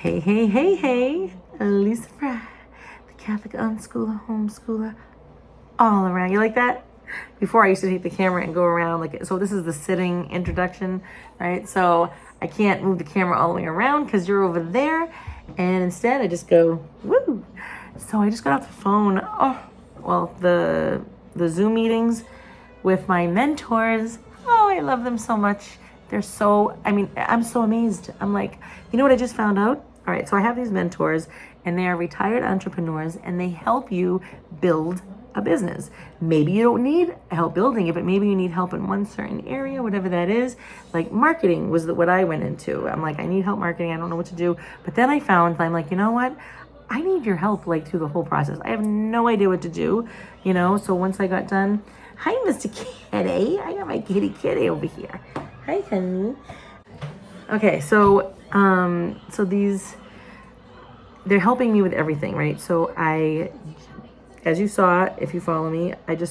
Hey, hey, hey, hey, Lisa Fry, the Catholic unschooler, homeschooler, all around. You like that? Before I used to take the camera and go around like, so this is the sitting introduction, right? So I can't move the camera all the way around because you're over there. And instead I just go, woo. So I just got off the phone. Oh, well, the Zoom meetings with my mentors. Oh, I love them so much. I'm so amazed. I'm like, you know what I just found out? All right, so I have these mentors and they are retired entrepreneurs and they help you build a business. Maybe you don't need help building it, but maybe you need help in one certain area, whatever that is. Like marketing was what I went into. I'm like, I need help marketing. I don't know what to do. But then I'm like, you know what? I need your help like through the whole process. I have no idea what to do, So once I got done, hi, Mr. Kitty. I got my kitty over here. Hi, honey. Okay, so they're helping me with everything, right? So as you saw, if you follow me, I have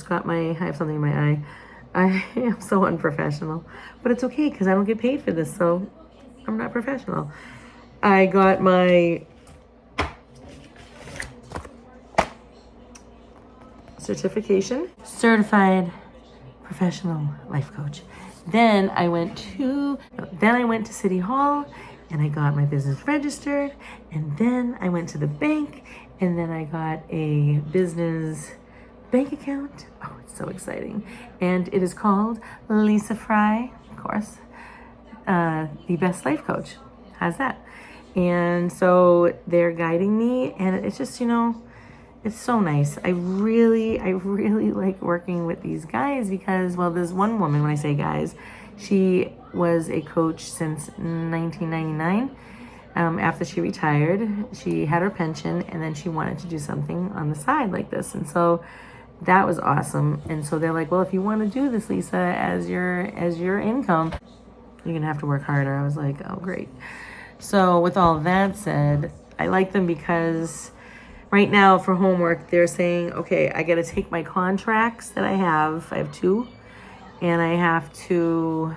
something in my eye. I am so unprofessional, but it's okay because I don't get paid for this, so I'm not professional. I got my certification, certified professional life coach. Then I went to City Hall and I got my business registered, and then I went to the bank and then I got a business bank account. Oh, it's so exciting. And it is called Lisa Fry, of course, the best life coach. How's that? And so they're guiding me, and it's just, it's so nice. I really like working with these guys because, well, there's one woman, when I say guys, she was a coach since 1999. After she retired, she had her pension, and then she wanted to do something on the side like this. And so that was awesome. And so they're like, well, if you want to do this, Lisa, as your income, you're going to have to work harder. I was like, oh, great. So with all that said, I like them because right now for homework, they're saying, okay, I got to take my contracts that I have 2, and I have to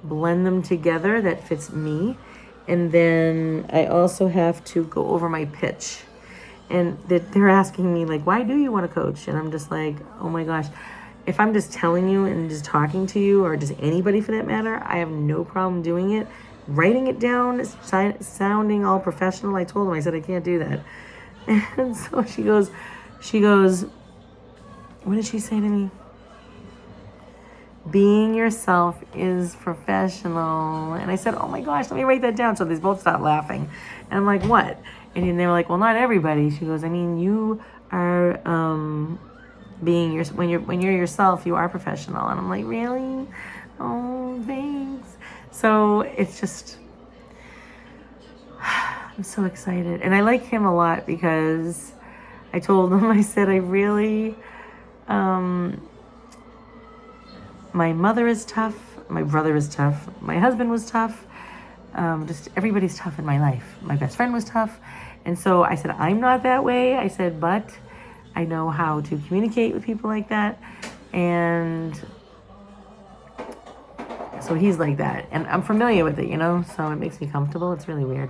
blend them together that fits me. And then I also have to go over my pitch. And they're asking me, like, why do you want to coach? And I'm just like, oh my gosh. If I'm just telling you and just talking to you, or just anybody for that matter, I have no problem doing it. Writing it down, sounding all professional. I told them, I said, I can't do that. And so she goes, what did she say to me? Being yourself is professional. And I said, oh my gosh, let me write that down. So they both stopped laughing. And I'm like, what? And they were like, well, not everybody. She goes, I mean, you are when you're yourself, you are professional. And I'm like, really? Oh, thanks. So it's just, I'm so excited. And I like him a lot because I told him, I said, I really, my mother is tough. My brother is tough. My husband was tough. Just everybody's tough in my life. My best friend was tough. And so I said, I'm not that way. I said, but I know how to communicate with people like that. And so he's like that. And I'm familiar with it, so it makes me comfortable. It's really weird.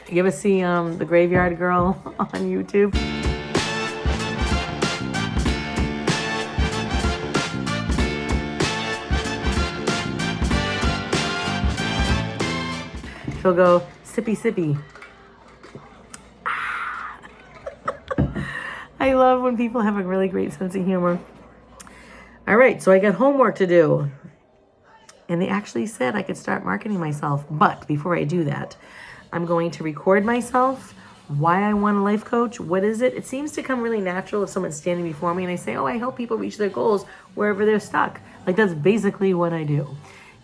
You ever see The Graveyard Girl on YouTube? She'll go, sippy, sippy. I love when people have a really great sense of humor. All right, so I got homework to do. And they actually said I could start marketing myself. But before I do that, I'm going to record myself, why I want a life coach, what is it? It seems to come really natural if someone's standing before me and I say, oh, I help people reach their goals wherever they're stuck. Like, that's basically what I do.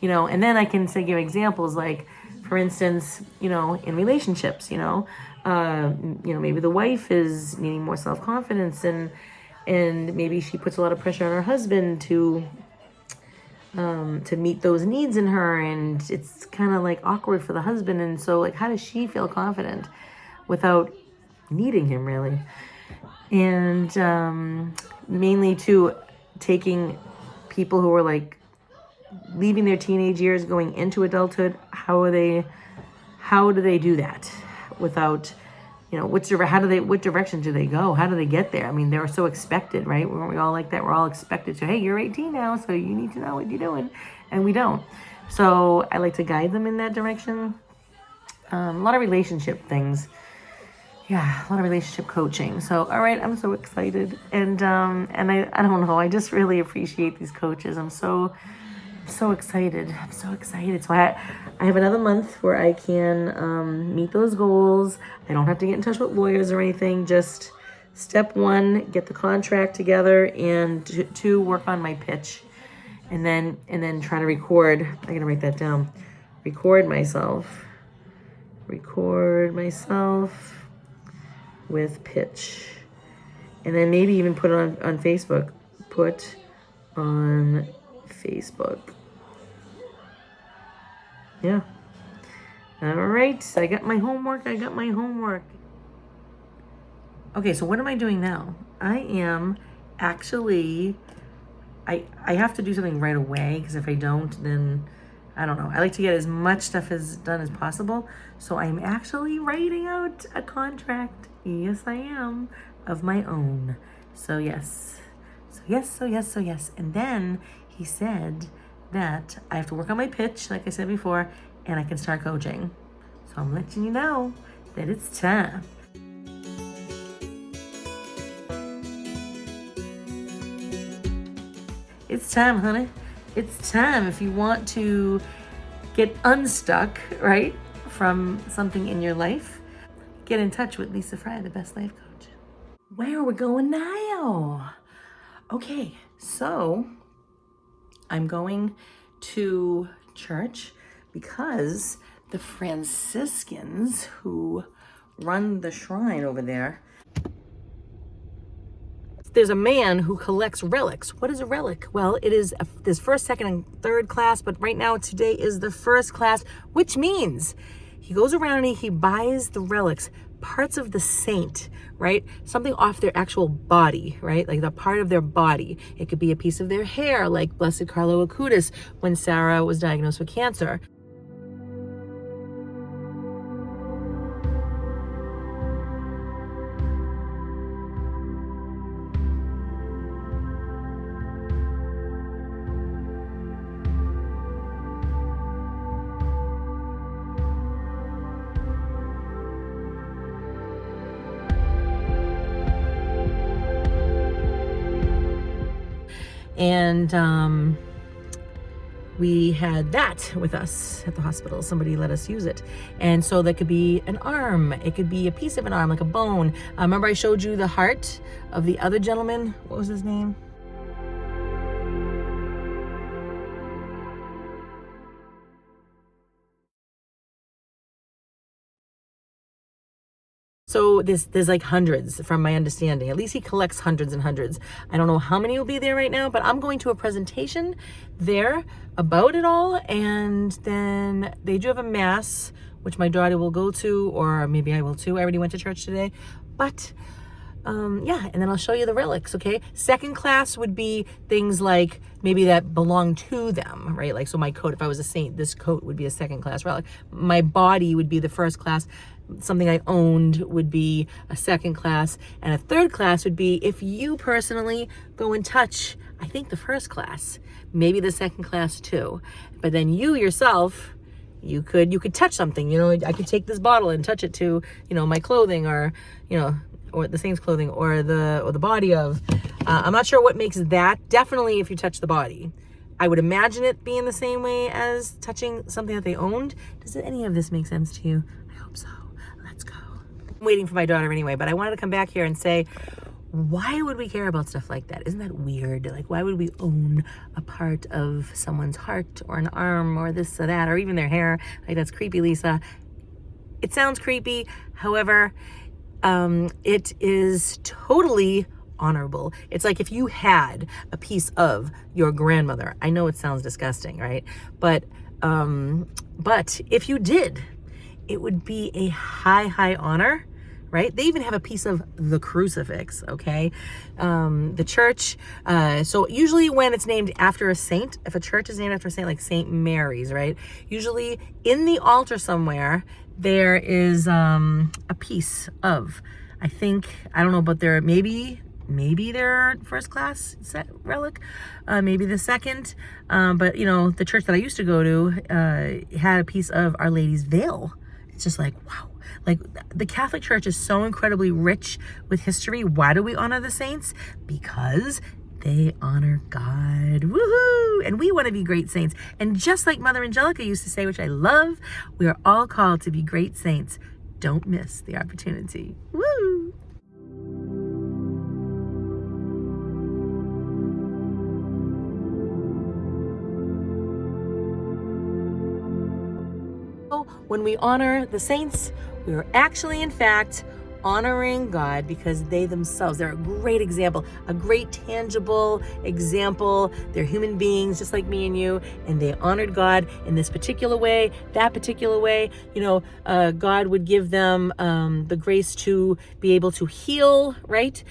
And then I can give examples like, for instance, in relationships, maybe the wife is needing more self-confidence and maybe she puts a lot of pressure on her husband to meet those needs in her, and it's kind of like awkward for the husband. And so like, how does she feel confident without needing him really? And mainly to taking people who are like leaving their teenage years, going into adulthood, how are they how do they do that without, what direction do they go? How do they get there? I mean, they were so expected, right? Weren't we all like that? We're all expected to, hey, you're 18 now, so you need to know what you're doing. And we don't. So I like to guide them in that direction. A lot of relationship things. Yeah, a lot of relationship coaching. So, all right, I'm so excited. And I don't know, I just really appreciate these coaches. I'm so excited. I'm so excited. So I have another month where I can meet those goals. I don't have to get in touch with lawyers or anything. Just step 1, get the contract together, and 2, work on my pitch. And then try to record. I gotta write that down. Record myself with pitch. And then maybe even put it on Facebook. Put on Facebook. Yeah. All right. I got my homework. Okay, so what am I doing now? I am actually, I have to do something right away, because if I don't, then I don't know. I like to get as much stuff done as possible. So I'm actually writing out a contract. Yes, I am. Of my own. So yes. And then he said that I have to work on my pitch, like I said before, and I can start coaching. So I'm letting you know that it's time. It's time, honey. It's time. If you want to get unstuck, right, from something in your life, get in touch with Lisa Fry, the best life coach. Where are we going now? Okay, so I'm going to church because the Franciscans who run the shrine over there, there's a man who collects relics. What is a relic? Well, it is there's first, second, and third class, but right now today is the first class, which means he goes around and he buys the relics, parts of the saint, right? Something off their actual body, right? Like the part of their body. It could be a piece of their hair, like Blessed Carlo Acutis when Sarah was diagnosed with cancer. And we had that with us at the hospital. Somebody let us use it. And so that could be an arm. It could be a piece of an arm, like a bone. Remember I showed you the heart of the other gentleman? What was his name? So there's like hundreds from my understanding. At least he collects hundreds and hundreds. I don't know how many will be there right now, but I'm going to a presentation there about it all. And then they do have a mass, which my daughter will go to, or maybe I will too. I already went to church today. But yeah, and then I'll show you the relics, okay? Second class would be things like maybe that belong to them, right? Like, so my coat, if I was a saint, this coat would be a second class relic. My body would be the first class. Something I owned would be a second class. And a third class would be if you personally go and touch, I think, the first class, maybe the second class too. But then you yourself, you could touch something, I could take this bottle and touch it to, my clothing, or, or the saint's clothing, or the body of, I'm not sure what makes that. Definitely if you touch the body. I would imagine it being the same way as touching something that they owned. Does any of this make sense to you? I hope so. Let's go. I'm waiting for my daughter anyway, but I wanted to come back here and say, why would we care about stuff like that? Isn't that weird? Like, why would we own a part of someone's heart or an arm or this or that, or even their hair? Like, that's creepy, Lisa. It sounds creepy. However, it is totally honorable. It's like if you had a piece of your grandmother. I know it sounds disgusting, right? But if you did, it would be a high honor, right? They even have a piece of the crucifix, okay? The church, so usually when it's named after a saint, if a church is named after a saint, like St. Mary's, right? Usually in the altar somewhere, there is a piece of, I think, I don't know, but there maybe their first class relic, maybe the second. But you know, the church that I used to go to had a piece of Our Lady's veil. It's just like, wow. Like, the Catholic Church is so incredibly rich with history. Why do we honor the saints? Because they honor God. Woohoo! And we want to be great saints. And just like Mother Angelica used to say, which I love, we are all called to be great saints. Don't miss the opportunity. Woo! When we honor the saints, we are actually, in fact, honoring God, because they themselves, they're a great example, a great tangible example. They're human beings just like me and you, and they honored God in this particular way, that particular way. You know, God would give them the grace to be able to heal, right?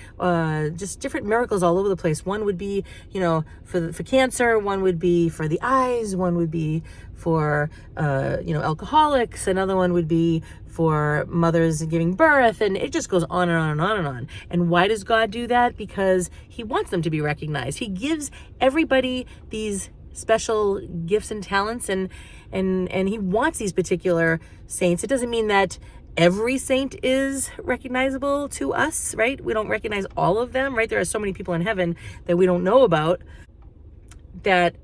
Just different miracles all over the place. One would be, you know, for cancer. One would be for the eyes. One would be for, you know, alcoholics. Another one would be for mothers giving birth, and it just goes on and on and on and on. And why does God do that? Because he wants them to be recognized. He gives everybody these special gifts and talents, and he wants these particular saints. It doesn't mean that every saint is recognizable to us, right? We don't recognize all of them, right? There are so many people in heaven that we don't know about, that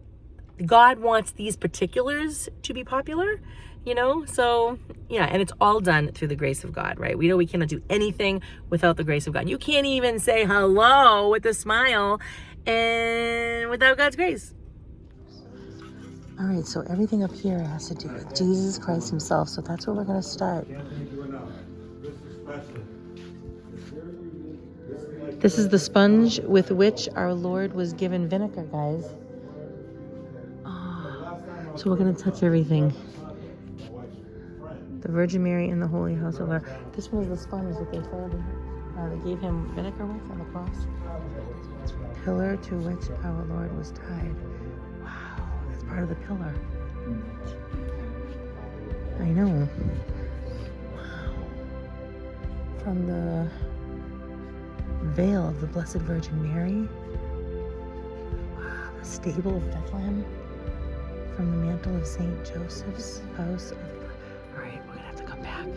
God wants these particulars to be popular, you know? So yeah, and it's all done through the grace of God, right? We know we cannot do anything without the grace of God. You can't even say hello with a smile and without God's grace. All right, so everything up here has to do with Jesus Christ himself. So that's where we're going to start. This is the sponge with which our Lord was given vinegar, guys. So we're going to touch everything. The Virgin Mary in the Holy House of our... This was the sponge that they gave him vinegar with on the cross. Pillar to which our Lord was tied. Wow, that's part of the pillar. I know. Wow. From the veil of the Blessed Virgin Mary. Wow, the stable of Bethlehem. From the mantle of St. Joseph's house of... All right, we're gonna have to come back.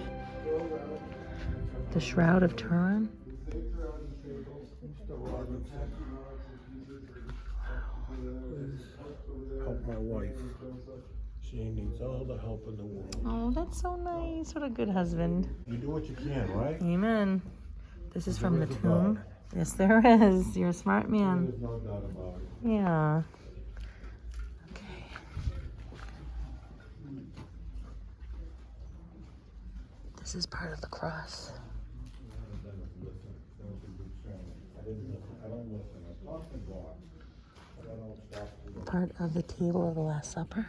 The Shroud of Turin. Help my wife. She needs all the help in the world. Oh, that's so nice. What a good husband. You do what you can, right? Amen. This is from the tomb. Yes, there is. You're a smart man. There's no doubt about it. Yeah. This is part of the cross. Part of the table of the Last Supper.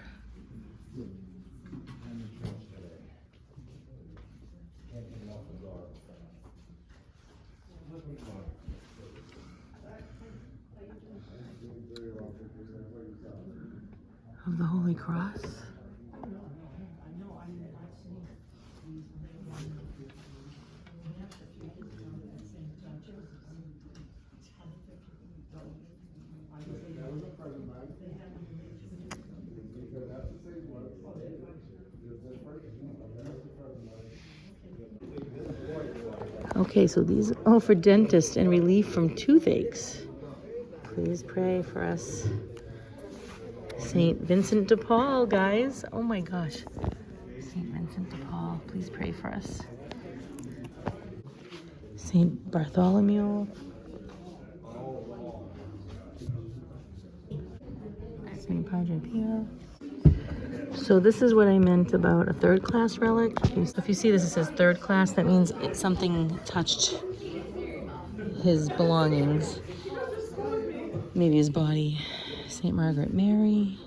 Of the Holy Cross. Okay, so these are for dentists and relief from toothaches. Please pray for us. St. Vincent de Paul, guys. Oh my gosh. St. Vincent de Paul, please pray for us. St. Bartholomew. St. Padre Pio. So this is what I meant about a third class relic. If you see this, it says third class. That means it's something touched his belongings. Maybe his body. St. Margaret Mary.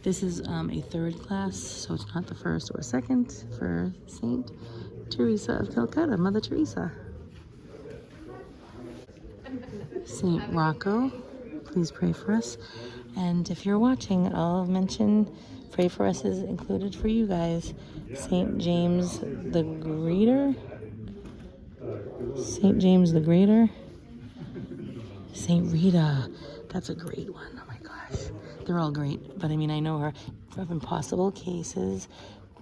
This is a third class, so it's not the first or second, for Saint Teresa of Calcutta, Mother Teresa. Saint Rocco, please pray for us. And if you're watching, I'll mention pray for us is included for you guys. Saint James the Greater, Saint James the Greater, Saint Rita. That's a great one. Oh my gosh. They're all great, but I mean, I know her. Of impossible cases,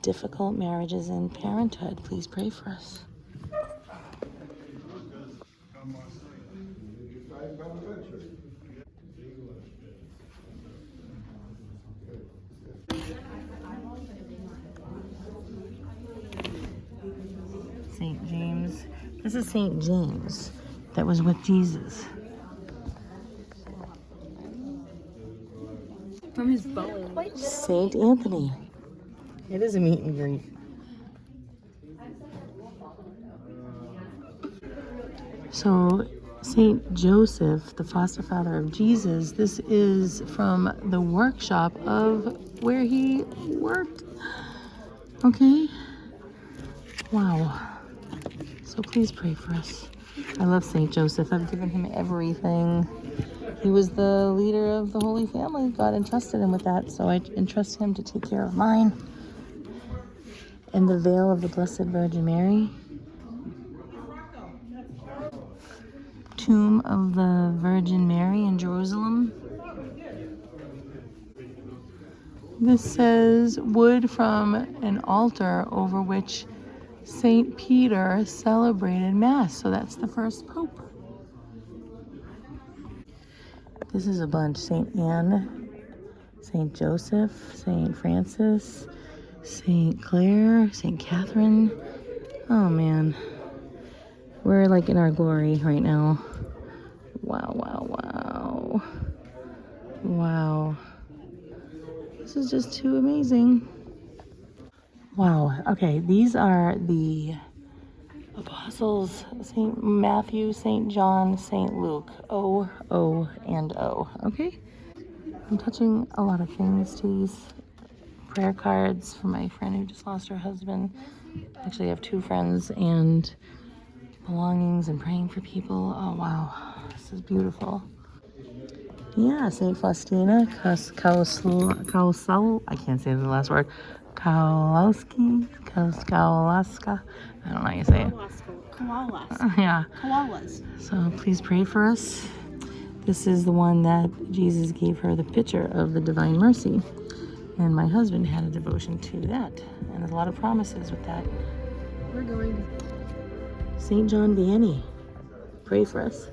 difficult marriages, and parenthood. Please pray for us. Saint James. This is Saint James that was with Jesus. From his bone. Saint Anthony. It is a meet and greet. So, Saint Joseph, the foster father of Jesus, this is from the workshop of where he worked. Okay? Wow. So please pray for us. I love Saint Joseph. I've given him everything. He was the leader of the Holy Family. God entrusted him with that, so I entrust him to take care of mine. And the veil of the Blessed Virgin Mary. Tomb of the Virgin Mary in Jerusalem. This says wood from an altar over which Saint Peter celebrated Mass. So that's the first pope. This is a bunch. Saint Anne, Saint Joseph, Saint Francis, Saint Clare, Saint Catherine. Oh man. We're like in our glory right now. Wow, wow, wow. Wow. This is just too amazing. Wow. Okay, these are the apostles. Saint Matthew, Saint John, Saint Luke. O, O, and O. Okay? I'm touching a lot of things to these prayer cards for my friend who just lost her husband. Actually, I have two friends, and belongings and praying for people. Oh, wow. This is beautiful. Yeah, Saint Faustina, I can't say the last word. Kowalski. I don't know how you say it. Koalas. Yeah. Koalas. So please pray for us. This is the one that Jesus gave her the picture of the Divine Mercy. And my husband had a devotion to that. And there's a lot of promises with that. We're going to St. John Vianney, pray for us.